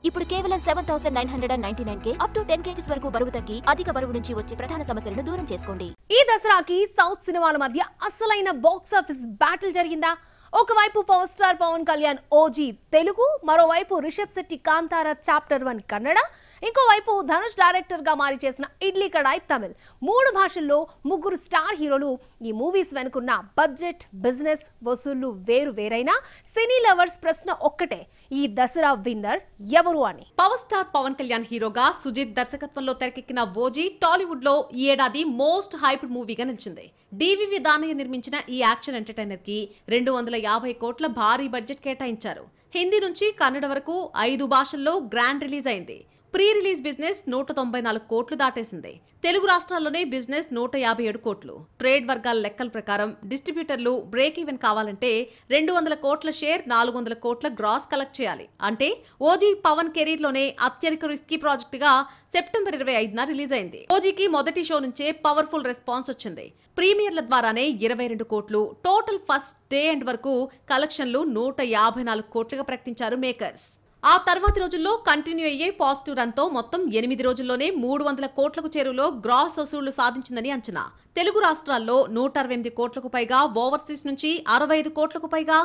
ఇప్పుడు కేవలం 7999K up to 10 kgs వరకు బరువు తగ్గి అధిక బరువు నుంచి వచ్చే ప్రధాన సమస్యలను దూరం చేసుకోండి. ఈ దసరాకి సౌత్ సినిమాల మధ్య అసలైన బాక్స్ ఆఫీస్ బ్యాటిల్ జరిగిందా? ఒకవైపు power star Pawan Kalyan OG Telugu, మరోవైపు రిషబ్ శెట్టి కాంతారా చాప్టర్ 1 కన్నడ, ఇంకోవైపు ధనుష్ డైరెక్టర్ గా మారి చేసిన ఇడ్లీ కడాయ్ తమిళ్. 3 భాషల్లో ముగ్గురు స్టార్ హీరోలు. ఈ మూవీస్ వెనుకున్న బడ్జెట్, బిజినెస్, వసూళ్లు వేరు వేరైనా సినీ లవర్స్ ప్రశ్న ఒక్కటే, ఈ దసరా విన్నర్ ఎవరు అని. పవర్ స్టార్ పవన్ కళ్యాణ్ హీరోగా సుజిత్ దర్శకత్వంలో తెరకెక్కిన ఓజీ టాలీవుడ్ లో ఈ ఏడాది మోస్ట్ హైప్డ్ మూవీగా నిలిచింది. డివివి దానయ్య నిర్మించిన ఈ యాక్షన్ ఎంటర్టైనర్ కి 250 కోట్ల భారీ బడ్జెట్ కేటాయించారు. హిందీ నుంచి కన్నడ వరకు 5 భాషల్లో గ్రాండ్ రిలీజ్ అయింది. ప్రీ రిలీజ్ బిజినెస్ 194 కోట్లు దాటేసింది. తెలుగు రాష్ట్రాల్లోనే బిజినెస్ 157 కోట్లు. ట్రేడ్ వర్గాల లెక్కల ప్రకారం డిస్ట్రిబ్యూటర్లు బ్రేక్ ఈవెన్ కావాలంటే 200 కోట్ల షేర్, 400 కోట్ల గ్రాస్ కలెక్ట్ చేయాలి. అంటే ఓజీ పవన్ కెరీర్ లోనే అత్యధిక రిస్కీ ప్రాజెక్ట్ గా సెప్టెంబర్ 25న రిలీజ్ అయింది. ఓజీకి మొదటి షో నుంచే పవర్ఫుల్ రెస్పాన్స్ వచ్చింది. ప్రీమియర్ల ద్వారానే 22 కోట్లు, టోటల్ ఫస్ట్ డే ఎండ్ వరకు కలెక్షన్లు 154 కోట్లుగా ప్రకటించారు మేకర్స్. ఆ తర్వాతి రోజుల్లో కంటిన్యూ అయ్యే పాజిటివ్ రన్ తో మొత్తం 8 రోజుల్లోనే 300 కోట్లకు చేరువలో గ్రాస్ వసూళ్లు సాధించిందని అంచనా. తెలుగు రాష్ట్రాల్లో 168 కోట్లకు పైగా, ఓవర్సీస్ నుంచి 65 కోట్లకు పైగా,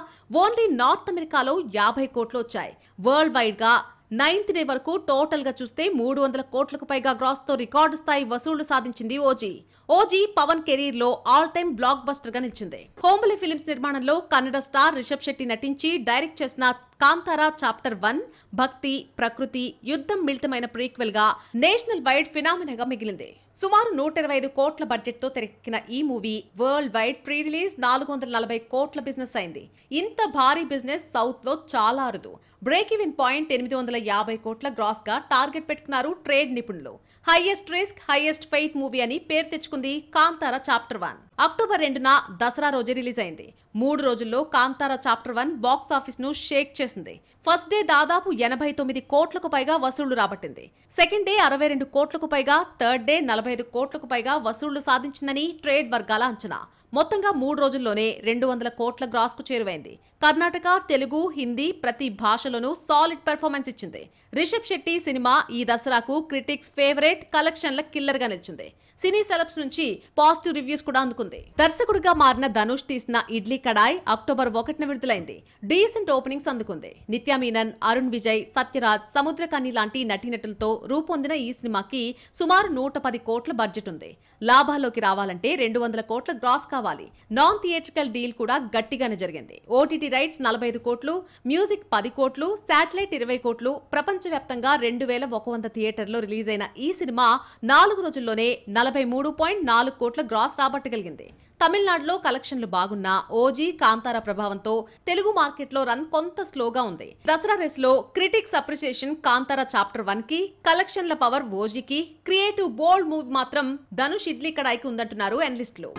ఓన్లీ నార్త్ అమెరికాలో 50 కోట్లు వచ్చాయి. వరల్డ్ వైడ్ గా 9th డే వరకు టోటల్ గా చూస్తే 300 కోట్లకు పైగా గ్రాస్ తో రికార్డు స్థాయి వసూళ్లు సాధించింది ఓజీ. ఓజీ పవన్ కెరీర్ లో ఆల్ టైమ్ బ్లాక్ బస్టర్ గా నిలిచింది. హోంబలి ఫిలిమ్స్ నిర్మాణంలో కన్నడ స్టార్ రిషబ్ శెట్టి నటించి డైరెక్ట్ చేసిన కాంతారా చాప్టర్ 1 భక్తి, ప్రకృతి, యుద్ధం మిళితమైన ప్రీక్వెల్ గా నేషనల్ వైడ్ ఫినామినాగా మిగిలింది. సుమారు 125 కోట్ల బడ్జెట్ తో తెరకెక్కిన ఈ movie world wide pre release 440 కోట్ల బిజినెస్ అయింది. ఇంత భారీ బిజినెస్ సౌత్ లో చాలా అరుదు. బ్రేక్ ఈవెన్ పాయింట్ 850 కోట్ల గ్రాస్ గా టార్గెట్ పెట్టుకున్నారు ట్రేడ్ నిపుణులు. Highest risk, highest faith movie అని పేరు తెచ్చుకుంది కాంతారా చాప్టర్ 1. అక్టోబర్ 2న దసరా రోజే రిలీజ్ అయింది. 3 రోజుల్లో కాంతారా చాప్టర్ 1 బాక్స్ ఆఫీస్ ను షేక్ చేసింది. ఫస్ట్ డే దాదాపు 89 కోట్లకు పైగా వసూళ్లు రాబట్టింది. సెకండ్ డే 62 కోట్లకు పైగా, థర్డ్ డే 45 కోట్లకు పైగా వసూళ్లు సాధించిందని ట్రేడ్ వర్గాల అంచనా. మొత్తంగా 3 రోజుల్లోనే 200 కోట్ల గ్రాస్ కు చేరువైంది. కర్ణాటక, తెలుగు, హిందీ ప్రతి భాషలోనూ సాలిడ్ పెర్ఫార్మెన్స్ ఇచ్చింది. రిషబ్ శెట్టి సినిమా ఈ దసరాకు క్రిటిక్స్ ఫేవరెట్, కలెక్షన్ల కిల్లర్ గా నిలిచింది. సినీ సెలబ్స్ నుంచి పాజిటివ్ రివ్యూస్ కూడా అందుకుంది. దర్శకుడిగా మారిన ధనుష్ తీసిన ఇడ్లీ కడాయ్ అక్టోబర్ 1న విడుదలైంది. డీసెంట్ ఓపెనింగ్స్ అందుకుంది. నిత్యా మీనన్, అరుణ్ విజయ్, సత్యరాజ్, సముద్రకని లాంటి నటీనటులతో రూపొందిన ఈ సినిమాకి సుమారు 110 కోట్ల బడ్జెట్ ఉంది. లాభాల్లోకి రావాలంటే 200 కోట్ల గ్రాస్ కావాలి. నాన్ థియేట్రికల్ డీల్ కూడా గట్టిగానే జరిగింది. ఓటీటీ రైట్స్ 45 కోట్లు, మ్యూజిక్ 10 కోట్లు, శాటిలైట్ 20 కోట్లు. ప్రపంచవ్యాప్తంగా 2100 థియేటర్లో రిలీజ్ అయిన ఈ సినిమా 4 రోజుల్లోనే 43.4 కోట్ల గ్రాస్ రాబట్టగలిగింది. తమిళనాడులో కలెక్షన్లు బాగున్నా ఓజీ కాంతారా ప్రభావంతో తెలుగు మార్కెట్లో రన్ కొంత స్లోగా ఉంది. దసరా రేస్ లో క్రిటిక్స్ అప్రిసియేషన్ కాంతారా చాప్టర్ 1 కి, కలెక్షన్ల పవర్ ఓజీకి, క్రియేటివ్ బోల్డ్ మూవీ మాత్రం ధనుష్ ఇడ్లీ కడాయికి ఉందంటున్నారు అనలిస్టులు.